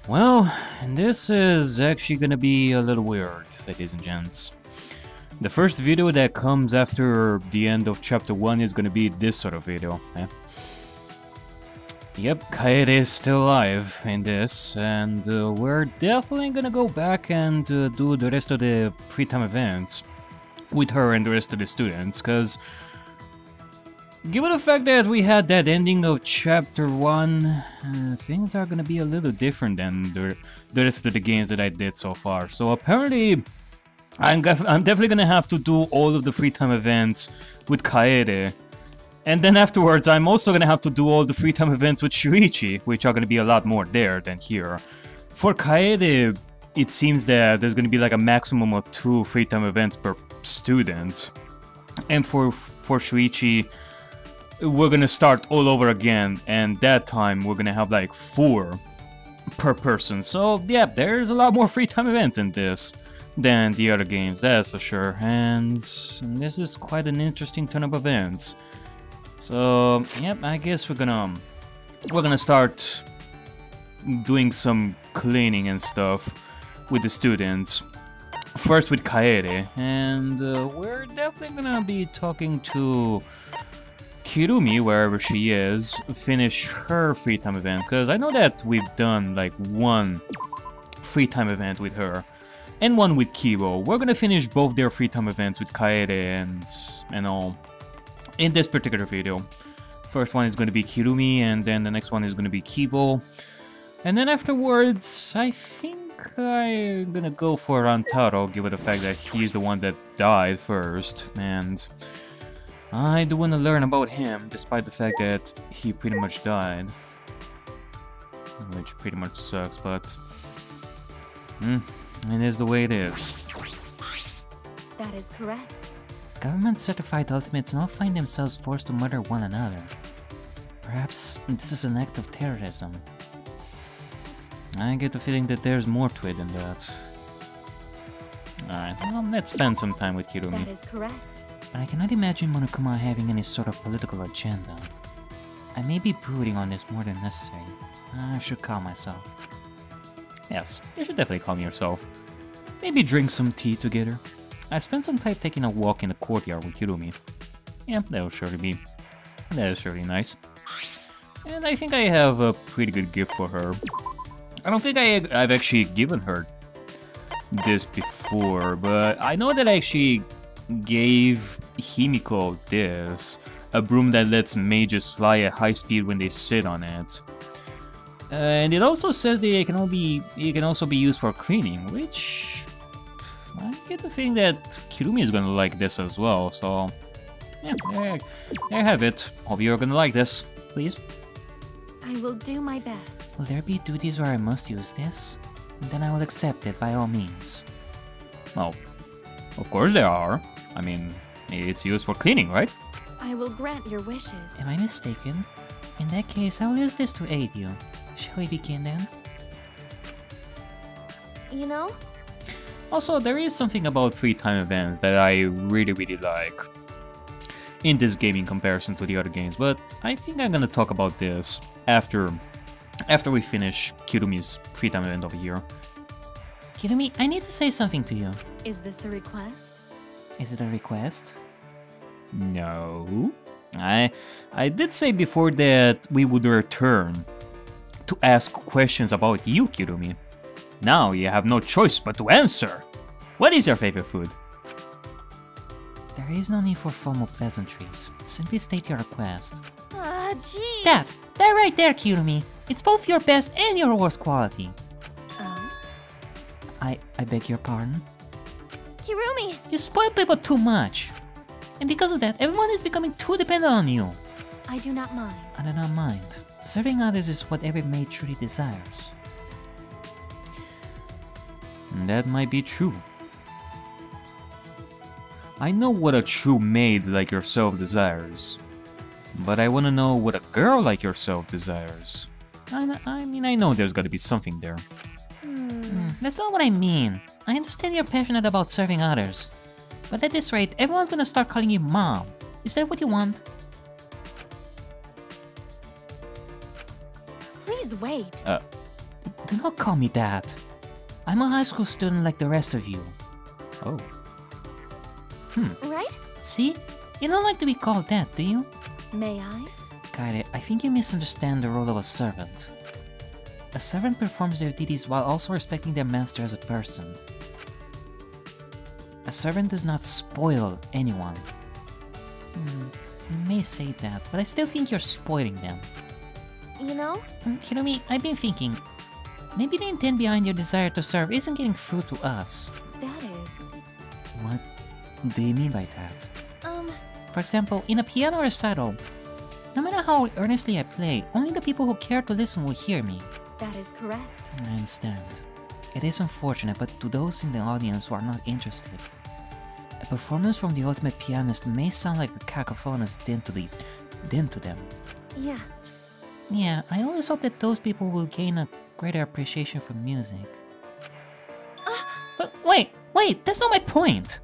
Well, this is actually gonna be a little weird, ladies and gents. The first video that comes after the end of chapter 1 is gonna be this sort of video. Yep, Kaede is still alive in this, and we're definitely gonna go back and do the rest of the free time events with her and the rest of the students, because given the fact that we had that ending of chapter 1, things are gonna be a little different than the rest of the games that I did so far. So apparently, I'm definitely gonna have to do all of the free time events with Kaede. And then afterwards, I'm also gonna have to do all the free time events with Shuichi, which are gonna be a lot more there than here. For Kaede, it seems that there's gonna be like a maximum of 2 free time events per student. And for Shuichi, we're gonna start all over again, and that time we're gonna have like 4 per person. So yeah, there's a lot more free time events in this than the other games, that's for sure. And this is quite an interesting turn of events. So yep, I guess we're gonna start doing some cleaning and stuff with the students. First with Kaede, and we're definitely gonna be talking to Kirumi wherever she is, finish her free time events, because I know that we've done like 1 free time event with her and 1 with Keebo. We're gonna finish both their free time events with Kaede and all in this particular video. First one is going to be Kirumi, and then the next one is going to be Keebo. And then afterwards, I think I'm gonna go for Rantaro, given the fact that he's the one that died first. And I do want to learn about him, despite the fact that he pretty much died. Which pretty much sucks, but it is the way it is. That is correct. Government-certified ultimates now find themselves forced to murder one another. Perhaps this is an act of terrorism. I get the feeling that there's more to it than that. Alright, well, let's spend some time with Kirumi. That is correct. But I cannot imagine Monokuma having any sort of political agenda. I may be brooding on this more than necessary. I should calm myself. Yes, you should definitely calm yourself. Maybe drink some tea together. I spent some time taking a walk in the courtyard with Kirumi. Yeah, that is surely nice. And I think I have a pretty good gift for her. I don't think I've actually given her this before, but I know that I actually gave Himiko this, a broom that lets mages fly at high speed when they sit on it. And it also says that it can also be used for cleaning, which I get the feeling that Kirumi is gonna like this as well, so yeah, there you have it. Hope you're gonna like this, please. I will do my best. Will there be duties where I must use this? Then I will accept it by all means. Well, of course there are. I mean, it's used for cleaning, right? I will grant your wishes. Am I mistaken? In that case, I will use this to aid you. Shall we begin then? You know? Also, there is something about free time events that I really like in this game in comparison to the other games, but I think I'm gonna talk about this after we finish Kirumi's free time event over here. Kirumi, I need to say something to you. Is this a request? Is it a request? No. I did say before that we would return to ask questions about you, Kirumi. Now you have no choice but to answer. What is your favorite food? There is no need for formal pleasantries. Simply state your request. Ah, jeez. That right there, Kirumi. It's both your best and your worst quality. I beg your pardon? Kirumi! You spoil people too much. And because of that, everyone is becoming too dependent on you. I do not mind. I do not mind. Serving others is what every maid truly desires. That might be true. I know what a true maid like yourself desires, but I want to know what a girl like yourself desires. I mean, I know there's gotta be something there. That's not what I mean. I understand you're passionate about serving others. But at this rate, everyone's gonna start calling you Mom. Is that what you want? Please wait. Do not call me that. I'm a high school student like the rest of you. Oh. Right? See? You don't like to be called that, do you? May I? Kaede, I think you misunderstand the role of a servant. A servant performs their duties while also respecting their master as a person. A servant does not spoil anyone. You may say that, but I still think you're spoiling them. You know? Kirumi, I've been thinking, maybe the intent behind your desire to serve isn't getting through to us. That is... What do you mean by that? Um, For example, in a piano recital, no matter how earnestly I play, only the people who care to listen will hear me. that is correct. I understand. It is unfortunate, but to those in the audience who are not interested, a performance from the ultimate pianist may sound like a cacophonous din to them. Yeah. Yeah, I always hope that those people will gain a greater appreciation for music. But wait, that's not my point!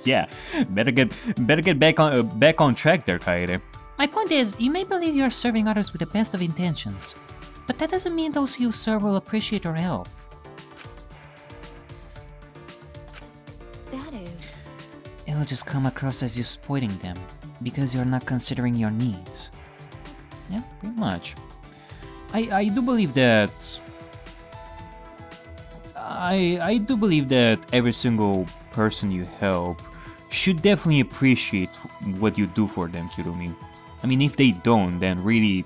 Yeah, better get back on track there, Kaede. My point is, you may believe you are serving others with the best of intentions, but that doesn't mean those you serve will appreciate your help. That is... It will just come across as you spoiling them, because you're not considering your needs. Yeah, pretty much. I do believe that... I do believe that every single person you help should definitely appreciate what you do for them, Kirumi. I mean, if they don't, then really,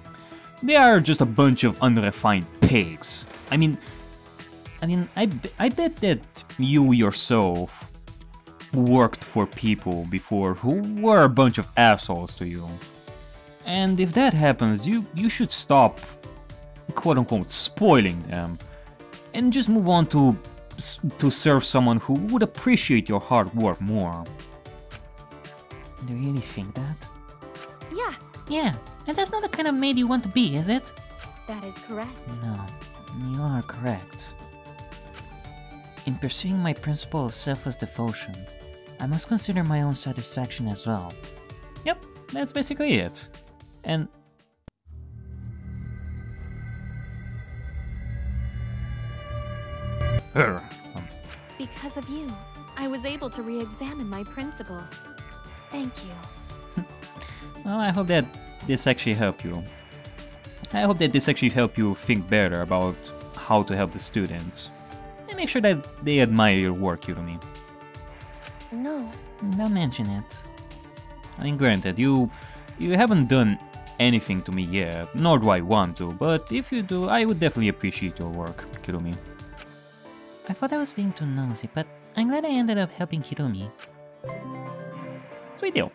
they are just a bunch of unrefined pigs. I bet that you yourself worked for people before who were a bunch of assholes to you. And if that happens, you should stop, quote-unquote, spoiling them, and just move on to serve someone who would appreciate your hard work more. Do you really think that? Yeah, Yeah, and that's not the kind of maid you want to be, is it? that is correct. No, you are correct. In pursuing my principle of selfless devotion, I must consider my own satisfaction as well. Yep, that's basically it. And... Because of you, I was able to re-examine my principles. Thank you. Well, I hope that this actually helped you. I hope that this actually helped you think better about how to help the students. And make sure that they admire your work, Kirumi. No. Don't mention it. I mean, granted, you haven't done anything to me yet, nor do I want to, but if you do, I would definitely appreciate your work, Kirumi. I thought I was being too nosy, but I'm glad I ended up helping Kirumi. Sweet deal.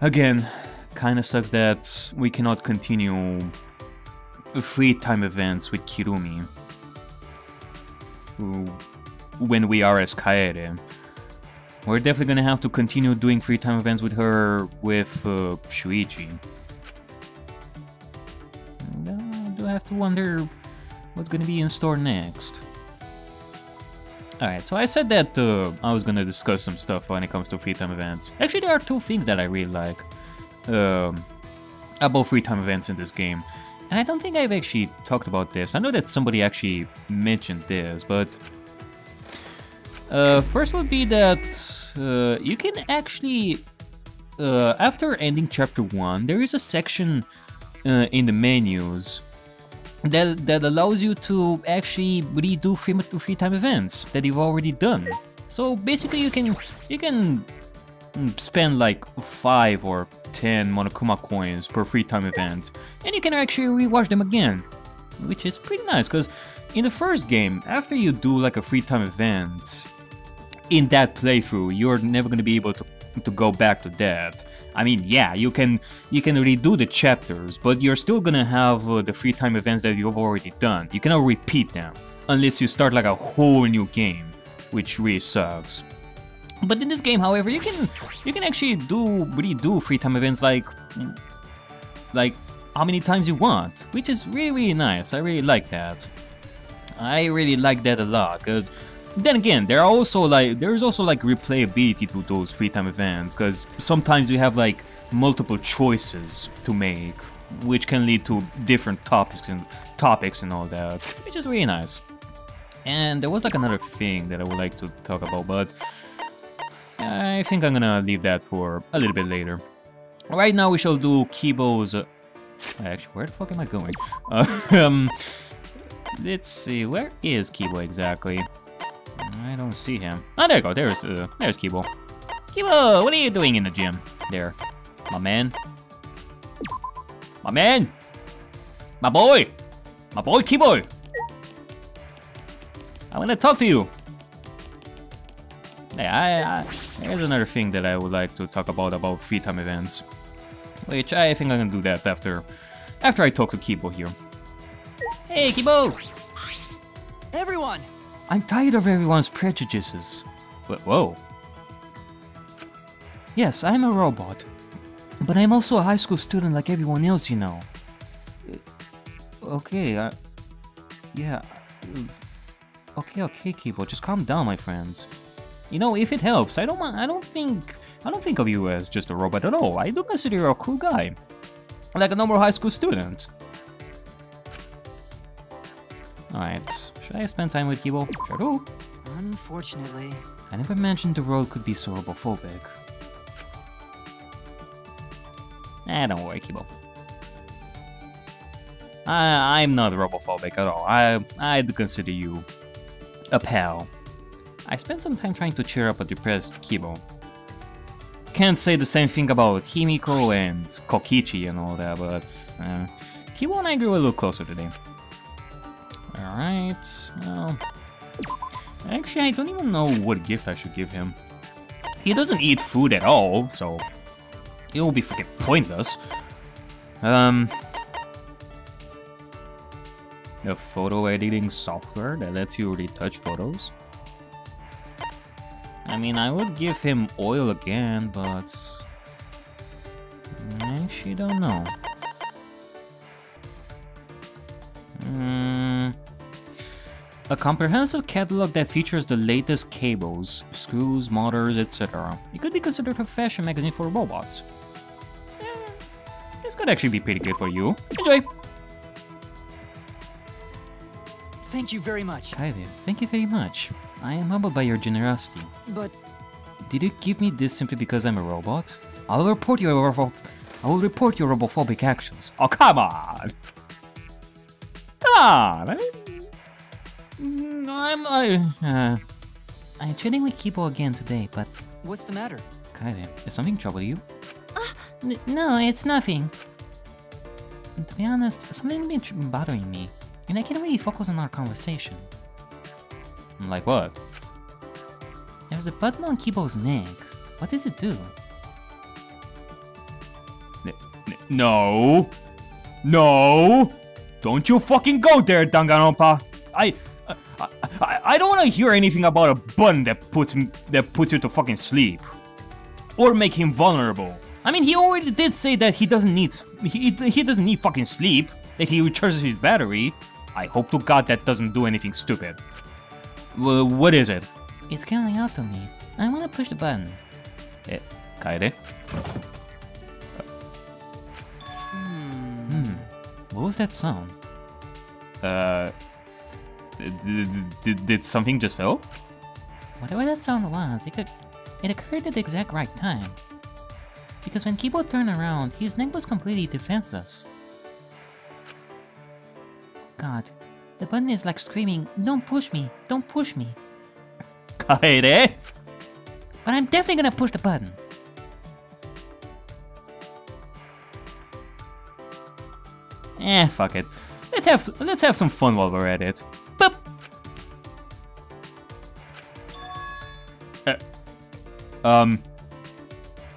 Again, kinda sucks that we cannot continue free time events with Kirumi when we are as Kaede. We're definitely gonna have to continue doing free time events with her with Shuichi. And, I do have to wonder what's gonna be in store next. Alright, so I said that I was gonna discuss some stuff when it comes to free time events. Actually, there are two things that I really like about free time events in this game. And I don't think I've actually talked about this. I know that somebody actually mentioned this, but... first would be that you can actually... after ending Chapter 1, there is a section in the menus that allows you to actually redo free time events that you've already done. So basically you can spend like 5 or 10 Monokuma coins per free time event, and you can actually rewatch them again, which is pretty nice, because in the first game, after you do like a free time event in that playthrough, you're never going to be able to go back to that. I mean, yeah, you can redo the chapters, but you're still gonna have the free time events that you've already done. You cannot repeat them unless you start like a whole new game, which really sucks. But in this game, however, you can actually redo free time events like how many times you want, which is really nice. I really like that. I really like that a lot, because Then again, there's also like replayability to those free time events, because sometimes you have like multiple choices to make, which can lead to different topics and all that, which is really nice. And there was like another thing that I would like to talk about, but I think I'm gonna leave that for a little bit later. Right now we shall do Keebo's... actually, where the fuck am I going? Let's see, where is Keebo exactly? I don't see him. Oh, there you go, there's Keebo. Keebo, what are you doing in the gym? There, my man. My man! My boy! My boy Keebo! I want to talk to you! Yeah, there's another thing that I would like to talk about free time events. Which I think I'm gonna do that after I talk to Keebo here. Hey, Keebo! Everyone! I'm tired of everyone's prejudices. Whoa. Yes, I'm a robot. But I'm also a high school student like everyone else, you know. Okay, yeah. Okay, Keebo, just calm down, my friends. You know, if it helps, I don't think of you as just a robot at all. I do consider you a cool guy. Like a normal high school student. Alright, should I spend time with Keebo? Sure do. Unfortunately. I never imagined the world could be so robophobic. Don't worry, Keebo. I'm not robophobic at all. I do consider you a pal. I spent some time trying to cheer up a depressed Keebo. Can't say the same thing about Himiko and Kokichi and all that, but Keebo and I grew a little closer today. Alright, well... Actually, I don't even know what gift I should give him. He doesn't eat food at all, so... it will be freaking pointless. A photo editing software that lets you retouch photos? I mean, I would give him oil again, but... I actually don't know. A comprehensive catalog that features the latest cables, screws, motors, etc. It could be considered a fashion magazine for robots. This could actually be pretty good for you. Enjoy! Thank you very much. Kaede, thank you very much. I am humbled by your generosity. But... did you give me this simply because I'm a robot? I will report your robophobic actions. Oh, come on! Come on! I mean... I'm chatting with Keebo again today, but... what's the matter? Kaede, is something troubling you? No, it's nothing. To be honest, something's been bothering me, and I can't really focus on our conversation. Like what? There's a button on Keebo's neck. What does it do? No! No! Don't you fucking go there, Danganronpa! I don't want to hear anything about a button that puts you to fucking sleep. Or make him vulnerable. I mean, he already did say that he doesn't need fucking sleep, that he recharges his battery. I hope to God that doesn't do anything stupid. Well, what is it? It's calling out to me. I want to push the button. Kaede? What was that sound? Did something just fail? Whatever that sound was, it occurred at the exact right time. Because when Keebo turned around, his neck was completely defenseless. God, the button is like screaming, "Don't push me, don't push me." Kaede? But I'm definitely gonna push the button. Fuck it. Let's have some fun while we're at it. Boop.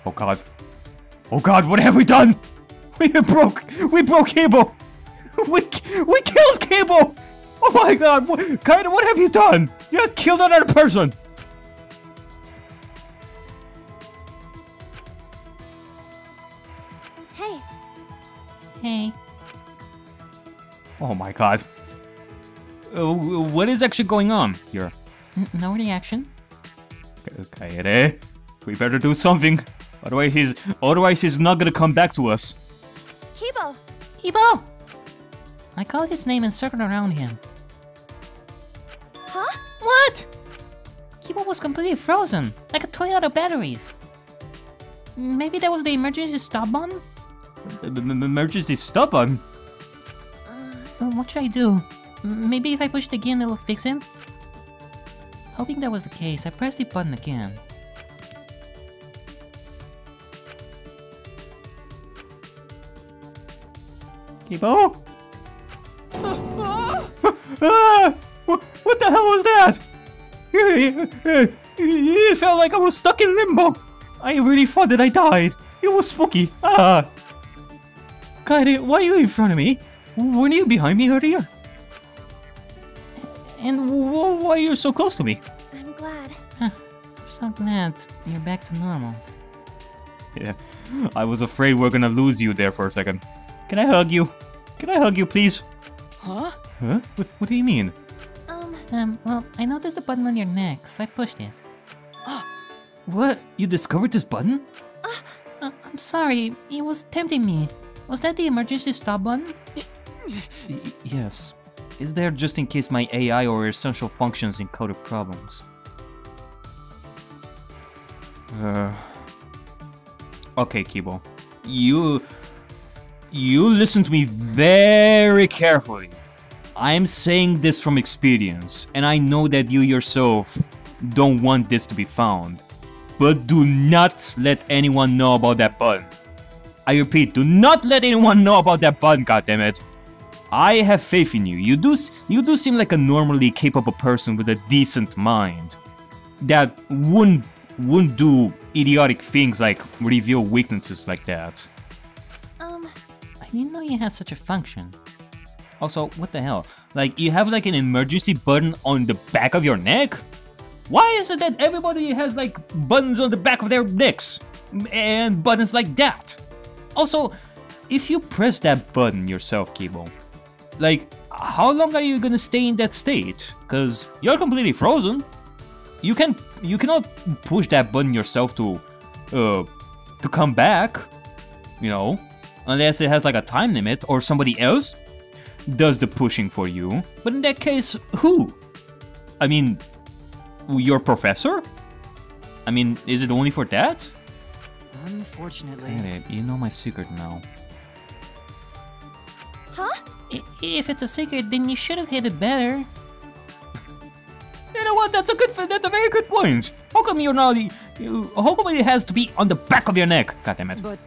Oh God. Oh God, what have we done? We broke Keebo. We killed Keebo. Oh my God, what have you done? You killed another person. Hey. Hey. Oh my God. What is actually going on here? No reaction. Kaede, we better do something. Otherwise he's not gonna come back to us. Keebo! Keebo! I called his name and circled around him. Huh? What? Keebo was completely frozen, like a toy out of batteries. Maybe that was the emergency stop button? Emergency stop button? What should I do? Maybe if I push it again it'll fix him? Hoping that was the case, I pressed the button again. Keebo? What the hell was that? It felt like I was stuck in limbo. I really thought that I died. It was spooky. Kaede, why are you in front of me? Weren't you behind me earlier? And why are you so close to me? I'm glad. So glad you're back to normal. Yeah, I was afraid we're gonna lose you there for a second. Can I hug you? Can I hug you, please? Huh? Huh? What do you mean? Well, I noticed the button on your neck, so I pushed it. What? You discovered this button? I'm sorry, it was tempting me. Was that the emergency stop button? Yes. Is there just in case my AI or essential functions encoded problems? Okay, Keebo. You listen to me very carefully. I'm saying this from experience, and I know that you yourself don't want this to be found. But do not let anyone know about that button. I repeat, do not let anyone know about that button, goddammit. I have faith in you. You do seem like a normally capable person with a decent mind that wouldn't do idiotic things like reveal weaknesses like that. I didn't know you had such a function. Also, what the hell? Like, you have like an emergency button on the back of your neck? Why is it that everybody has like buttons on the back of their necks? And buttons like that? Also, if you press that button yourself, Keebo, like, how long are you gonna stay in that state? Cause you're completely frozen. You cannot push that button yourself to come back, you know, unless it has like a time limit or somebody else does the pushing for you. But in that case, who? I mean, your professor? I mean, is it only for that? Unfortunately. Kaede, you know my secret now. Huh? If it's a secret, then you should have hid it better. You know what? That's a very good point. How come you're not? How come it has to be on the back of your neck? God damn it! But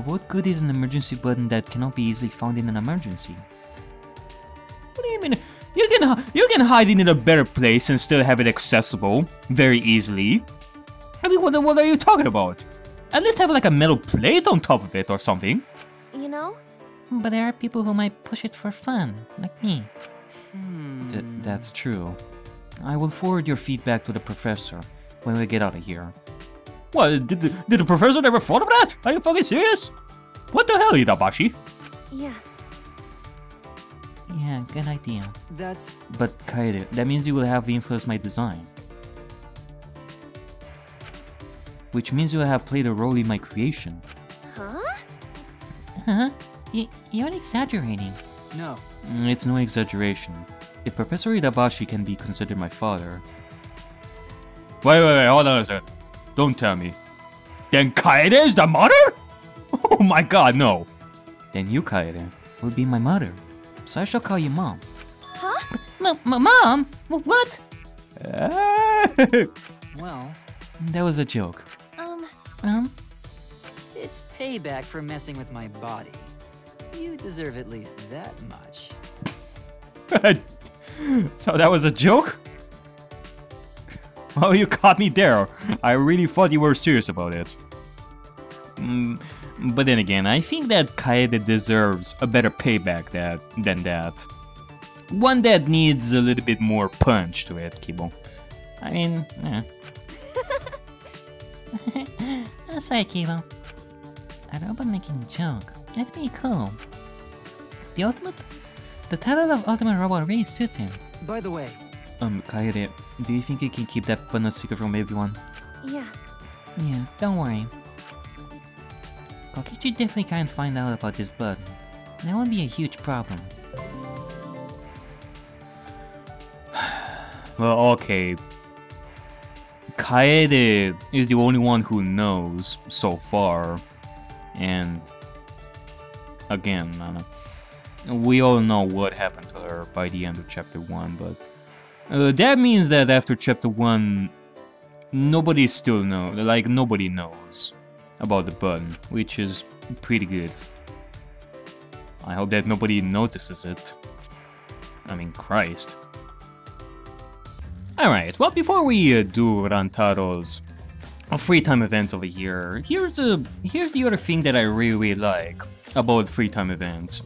what good is an emergency button that cannot be easily found in an emergency? What do you mean? You can hide it in a better place and still have it accessible very easily. I mean, what are you talking about? At least have like a metal plate on top of it or something. You know? But there are people who might push it for fun, like me. That's true. I will forward your feedback to the professor when we get out of here. What? Did the professor never thought of that? Are you fucking serious? What the hell, Itabashi? Yeah. Yeah, good idea. that's... But Kaede, that means you will have influenced my design. Which means you will have played a role in my creation. Huh? Huh? You're exaggerating. No. It's no exaggeration. If Professor Itabashi can be considered my father... Wait, hold on a second. Don't tell me. Then Kaede is the mother? Oh my god, no. Then you, Kaede, will be my mother. So I shall call you Mom. Huh? Mom? What? Well, That was a joke. it's payback for messing with my body. You deserve at least that much. So that was a joke? Well, you caught me there. I really thought you were serious about it. But then again, I think that Kaede deserves a better payback than that. One that needs a little bit more punch to it, Keebo. I mean, Sorry, Keebo. A robot making a joke. That's pretty cool. The title of Ultimate Robot really suits him. By the way, Kaede, do you think you can keep that button a secret from everyone? Yeah. Yeah, don't worry. Kokichi definitely can't find out about this button. That won't be a huge problem. Well, okay. Kaede is the only one who knows so far. And again, we all know what happened to her by the end of chapter 1, but that means that after chapter 1, nobody still knows, like nobody knows about the button, which is pretty good. I hope that nobody notices it. I mean, Christ. Alright, well, before we do Rantaro's free time event over here, here's the other thing that I really like about free time events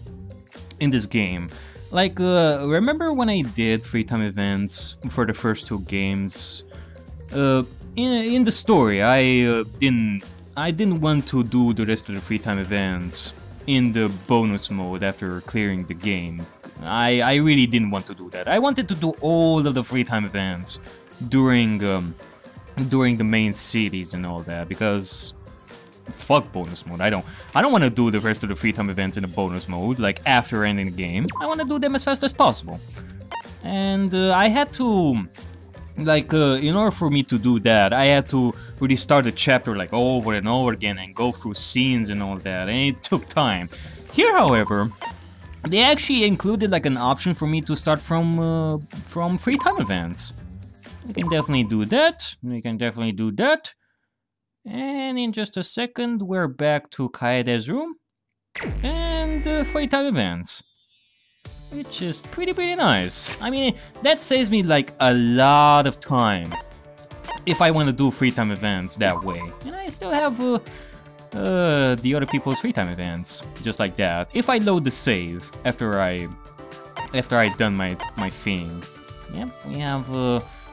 in this game. Like, remember when I did free time events for the first 2 games? In the story, I didn't want to do the rest of the free time events in the bonus mode after clearing the game. I really didn't want to do that. I wanted to do all of the free time events during the main cities and all that, because fuck bonus mode. I don't want to do the rest of the free time events in the bonus mode like after ending the game. I want to do them as fast as possible. And I had to, like, in order for me to do that, I had to really start the chapter like over and over again and go through scenes and all that, and it took time. Here, however, they actually included like an option for me to start from free time events. We can definitely do that. We can definitely do that. And in just a second, we're back to Kaede's room and free time events, which is pretty nice. I mean, that saves me like a lot of time if I want to do free time events that way. And I still have the other people's free time events just like that. If I load the save after I done my thing. Yep, we have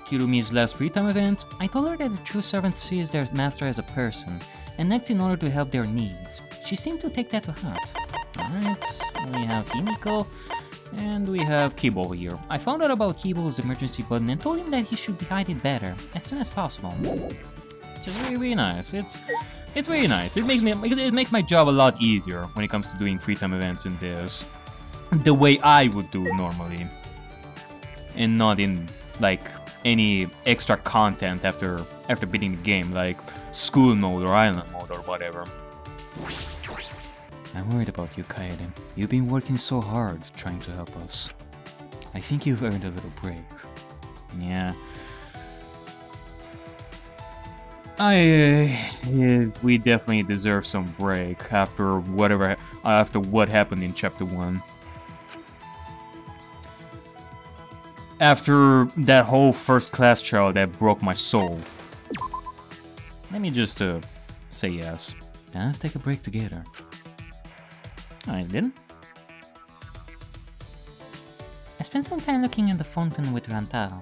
Kirumi's last free time event. I told her that a true servant sees their master as a person and acts in order to help their needs. She seemed to take that to heart. Alright, we have Himiko. And we have Keebo here. I found out about Keebo's emergency button and told him that he should hide it better, as soon as possible. Which is really nice. It's really nice. It makes my job a lot easier when it comes to doing free time events in this, the way I would do normally, and not in like any extra content after beating the game, like school mode or island mode or whatever. I'm worried about you, Kaede. You've been working so hard trying to help us. I think you've earned a little break. Yeah. We definitely deserve some break after what happened in chapter 1. After that whole first class trial that broke my soul. Let me just say yes. Now let's take a break together. I did. I spent some time looking at the fountain with Rantaro.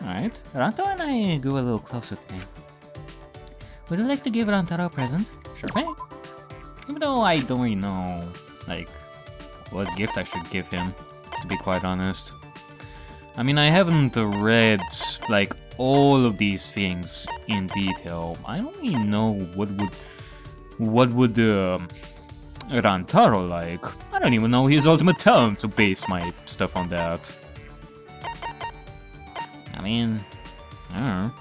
Alright. Rantaro and I grew a little closer today. Would you like to give Rantaro a present? Sure thing. Even though I don't really know, like, what gift I should give him, to be quite honest. I mean, I haven't read, like, all of these things in detail. I don't really know what would Rantaro like. I don't even know his ultimate talent to base my stuff on that. I mean, I don't know.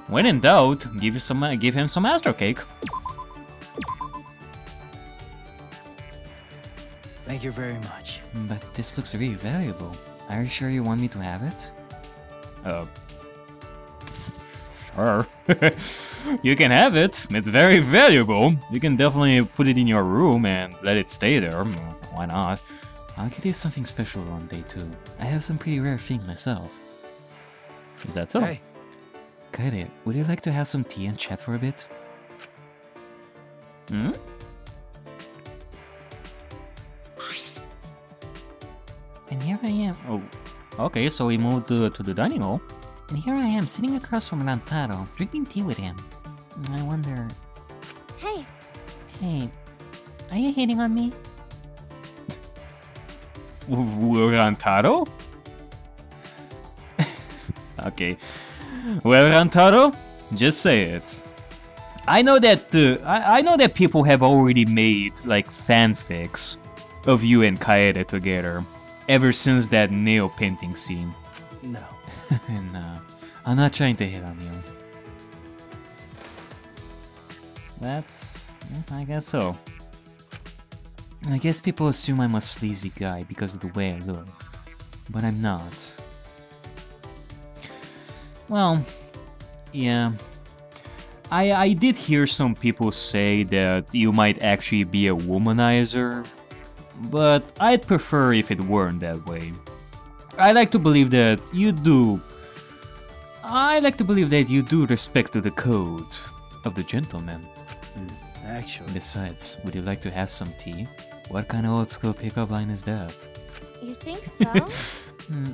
When in doubt, give him some Astro Cake. Thank you very much. But this looks really valuable. Are you sure you want me to have it? Sure. You can have it. It's very valuable. You can definitely put it in your room and let it stay there. Why not? I'll get you something special one day too. I have some pretty rare things myself. Is that so? Hey. Kaede, would you like to have some tea and chat for a bit? Hmm? And here I am. Oh, okay, so we moved to the dining hall. And here I am, sitting across from Rantaro, drinking tea with him. I wonder... Hey, Hey, are you hitting on me? Rantaro? Okay. Well, Rantaro, just say it. I know that I know that people have already made like fanfics of you and Kaede together ever since that nail painting scene. No. No, I'm not trying to hit on you. That's... I guess so. I guess people assume I'm a sleazy guy because of the way I look, but I'm not. Well, yeah. I did hear some people say that you might actually be a womanizer, but I'd prefer if it weren't that way. I like to believe that you do respect to the code of the gentleman. Actually. Besides, would you like to have some tea? What kind of old school pickup line is that? You think so?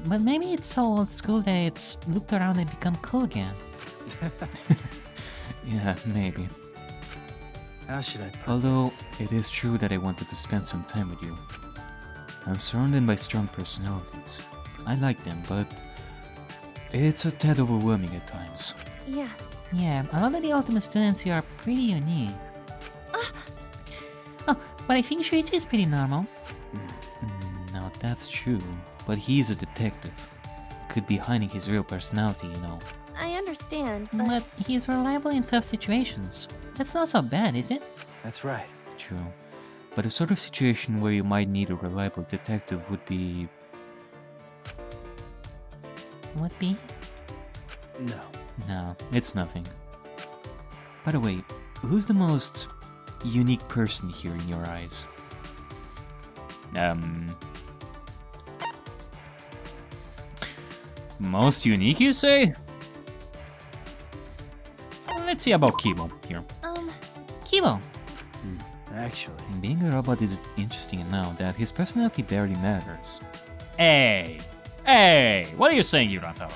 But maybe it's so old school that it's looped around and become cool again. Yeah, maybe. How should I put Although, this? it is true that I wanted to spend some time with you. I'm surrounded by strong personalities. I like them, but it's a tad overwhelming at times. Yeah. Yeah, a lot of the ultimate students here are pretty unique. Oh, but I think Shuichi is pretty normal. Now that's true, but he's a detective. Could be hiding his real personality, you know. I understand, but... But he's reliable in tough situations. That's not so bad, is it? That's right. True. But the sort of situation where you might need a reliable detective would be... Would be? No. No, it's nothing. By the way, who's the most unique person here in your eyes? Most unique, you say? Let's see about Keebo here. Keebo! Actually. Being a robot is interesting enough that his personality barely matters. Hey! Hey! What are you saying, Rantaro?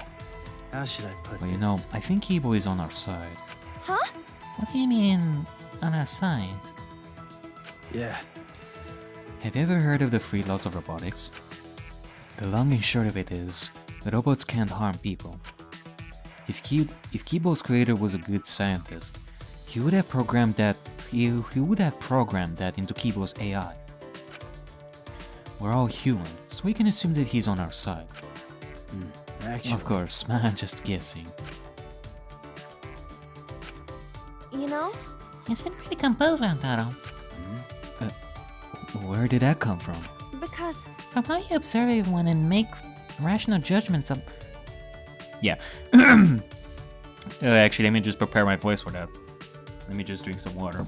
How should I put Well, you this? know, I think Keebo is on our side. Huh? What do you mean, on our side? Yeah. Have you ever heard of the 3 laws of robotics? The long and short of it is, robots can't harm people. If Keebo's creator was a good scientist, he would have programmed that into Keebo's AI. We're all human, so we can assume that he's on our side. Actually. Of course, man, just guessing. You know? You seem pretty composed, Rantaro. Where did that come from? Because... From how you observe everyone and make rational judgments of... Yeah. Actually, let me just prepare my voice for that. Let me just drink some water.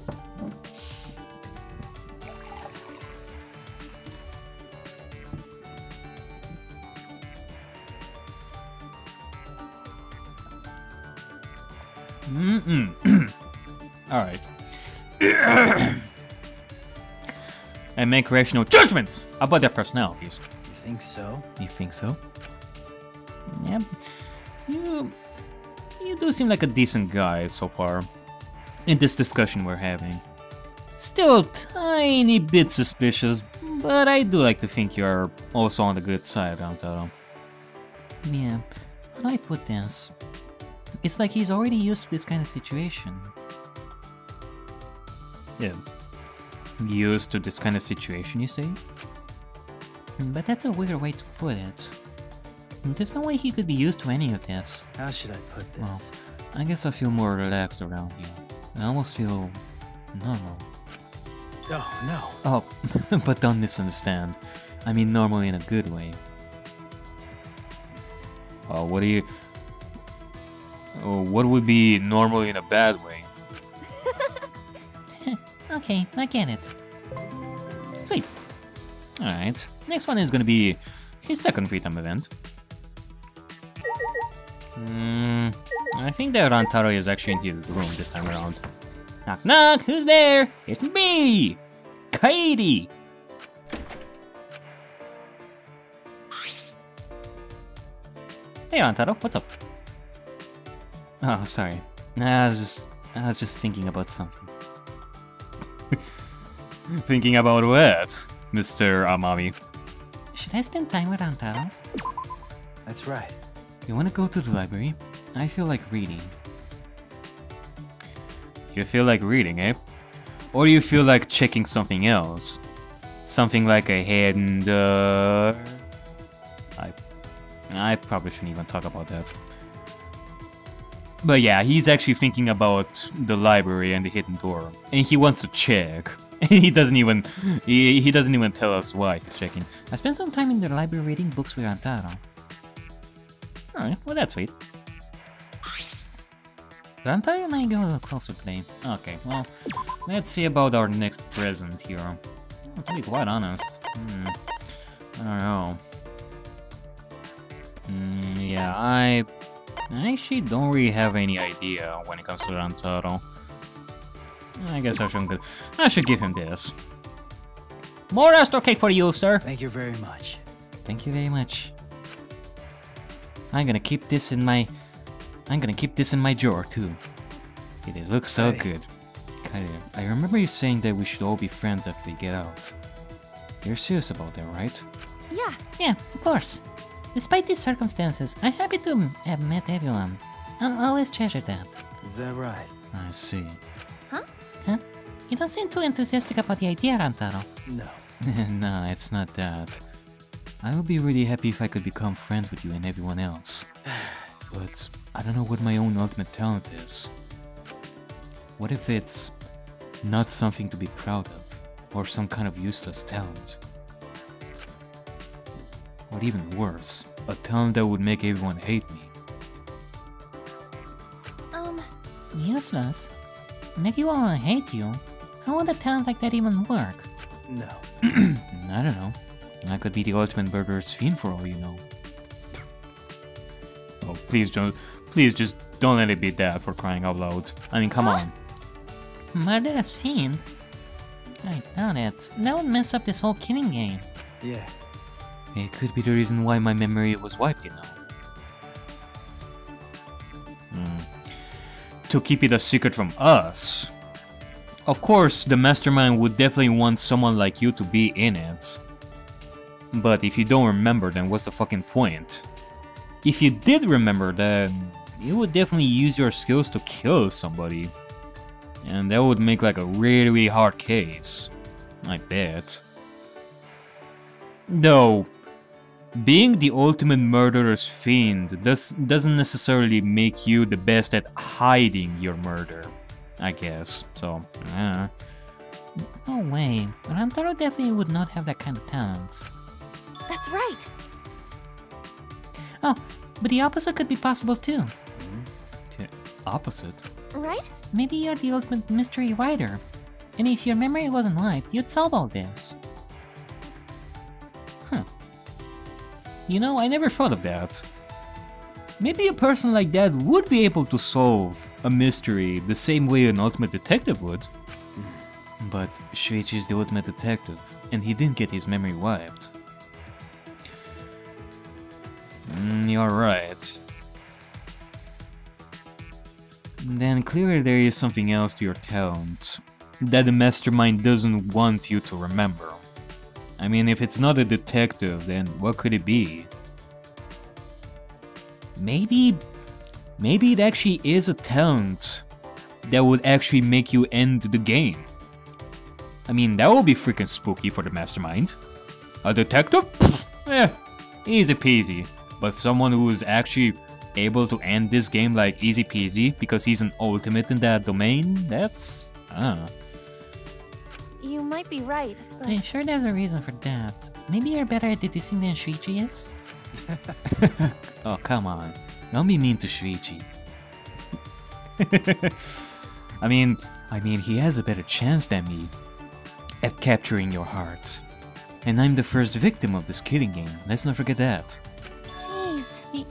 Alright. And make rational judgments about their personalities. You think so? You think so? Yeah. You do seem like a decent guy so far. In this discussion we're having. Still a tiny bit suspicious, but I do like to think you're also on the good side, Rantaro. Yeah, how do I put this? It's like he's already used to this kind of situation. Yeah. Used to this kind of situation, you say? But that's a weird way to put it. There's no way he could be used to any of this. How should I put this? Well, I guess I feel more relaxed around you. I almost feel normal. Oh, no. Oh, but don't misunderstand. I mean normal in a good way. Oh, what do you... Oh, what would be normal in a bad way? Okay, I get it. Sweet. Alright, next one is gonna be his second free time event. I think that Rantaro is actually in his room this time around. Knock knock, who's there? It's me! Kaede! Hey Rantaro, what's up? Oh, sorry. I was just thinking about something. Thinking about what, Mr. Amami? Should I spend time with Rantaro? That's right. You wanna go to the library? I feel like reading. You feel like reading, eh? Or you feel like checking something else? Something like a hidden door? I probably shouldn't even talk about that. But yeah, he's actually thinking about the library and the hidden door. And he wants to check. he doesn't even tell us why he's checking. I spent some time in the library reading books with Rantaro. Alright, well that's sweet. Rantaro and I go a little closer today. Okay, well, let's see about our next present here. Oh, to be quite honest, I don't know. Yeah, I actually don't really have any idea when it comes to Rantaro. I guess I should give him this. More Astro Cake for you, sir! Thank you very much. Thank you very much. I'm gonna keep this in my drawer too. It looks so good. Kaede, I remember you saying that we should all be friends after we get out. You're serious about that, right? Yeah, of course. Despite these circumstances, I'm happy to have met everyone. I'll always treasure that. Is that right? I see. Huh? You don't seem too enthusiastic about the idea, Rantaro. No. Nah, it's not that. I would be really happy if I could become friends with you and everyone else. But I don't know what my own ultimate talent is. What if it's not something to be proud of, or some kind of useless talent? Or even worse, a talent that would make everyone hate me. Useless? Make you all hate you? How would a talent like that even work? No. I don't know. I could be the ultimate murderer's fiend for all you know. Oh, please just don't let it be that, for crying out loud. I mean, come on. Murderous fiend? I doubt it. That would mess up this whole killing game. Yeah. It could be the reason why my memory was wiped, you know. To keep it a secret from us. Of course, the mastermind would definitely want someone like you to be in it. But if you don't remember, then what's the fucking point? If you did remember, then you would definitely use your skills to kill somebody. And that would make like a really, really hard case. I bet. Though, being the ultimate murderer's fiend doesn't necessarily make you the best at hiding your murder, I guess. So, No way. Rantaro definitely would not have that kind of talent. That's right. Oh, but the opposite could be possible too. Opposite? Right? Maybe you're the ultimate mystery writer. And if your memory wasn't wiped, you'd solve all this. You know, I never thought of that. Maybe a person like that would be able to solve a mystery the same way an ultimate detective would. But Shuichi's the ultimate detective, and he didn't get his memory wiped. You're right. Then clearly there is something else to your talent that the mastermind doesn't want you to remember. I mean, if it's not a detective, then what could it be? Maybe it actually is a talent that would actually make you end the game. I mean, that would be freaking spooky for the mastermind. A detective? Easy peasy. But someone who is actually able to end this game like easy peasy because he's an ultimate in that domain, that's... You might be right, but... I'm sure there's a reason for that. Maybe you're better at deducing than Shuichi is? Oh, come on. Don't be mean to Shuichi. I mean, he has a better chance than me at capturing your heart. And I'm the first victim of this killing game. Let's not forget that. Jeez.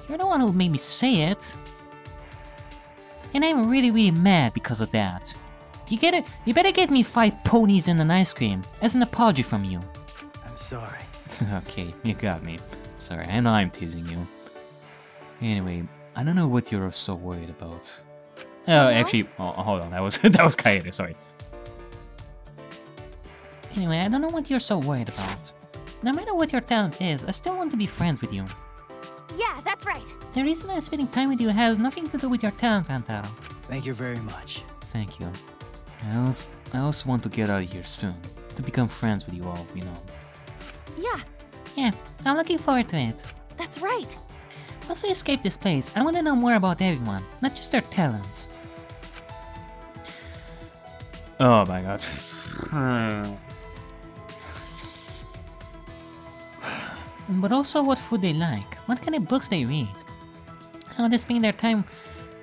You're the one who made me say it. And I'm really, really mad because of that. You better get me 5 ponies and an ice cream as an apology from you. I'm sorry. Okay, you got me. Sorry, I know I'm teasing you. Anyway, I don't know what you're so worried about. Actually, hold on, that was Kaede, sorry. Anyway, I don't know what you're so worried about. No matter what your talent is, I still want to be friends with you. Yeah, that's right. The reason I'm spending time with you has nothing to do with your talent, Rantaro. Thank you very much. Thank you. I also want to get out of here soon. To become friends with you all, you know. Yeah, Yeah, I'm looking forward to it. that's right. Once we escape this place, I want to know more about everyone, not just their talents. Oh my god. But also what food they like, what kind of books they read, how they spend their time,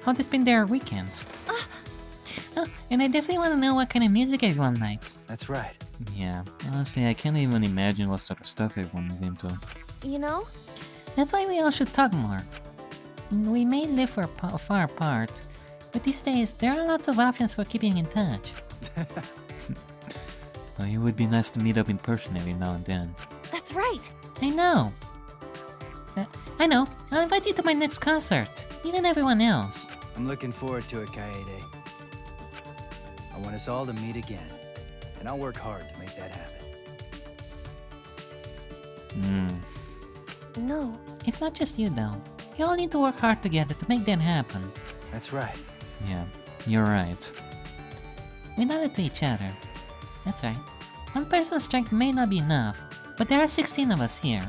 how they spend their weekends. Oh, and I definitely want to know what kind of music everyone likes. That's right. Yeah, honestly, I can't even imagine what sort of stuff everyone is into. You know? That's why we all should talk more. We may live far apart, but these days there are lots of options for keeping in touch. Well, it would be nice to meet up in person every now and then. That's right. I know. I know. I'll invite you to my next concert. Even everyone else. I'm looking forward to it, Kaede. I want us all to meet again, and I'll work hard to make that happen. No. It's not just you though. We all need to work hard together to make that happen. That's right. Yeah, you're right. We owe it to each other. That's right. One person's strength may not be enough, but there are 16 of us here.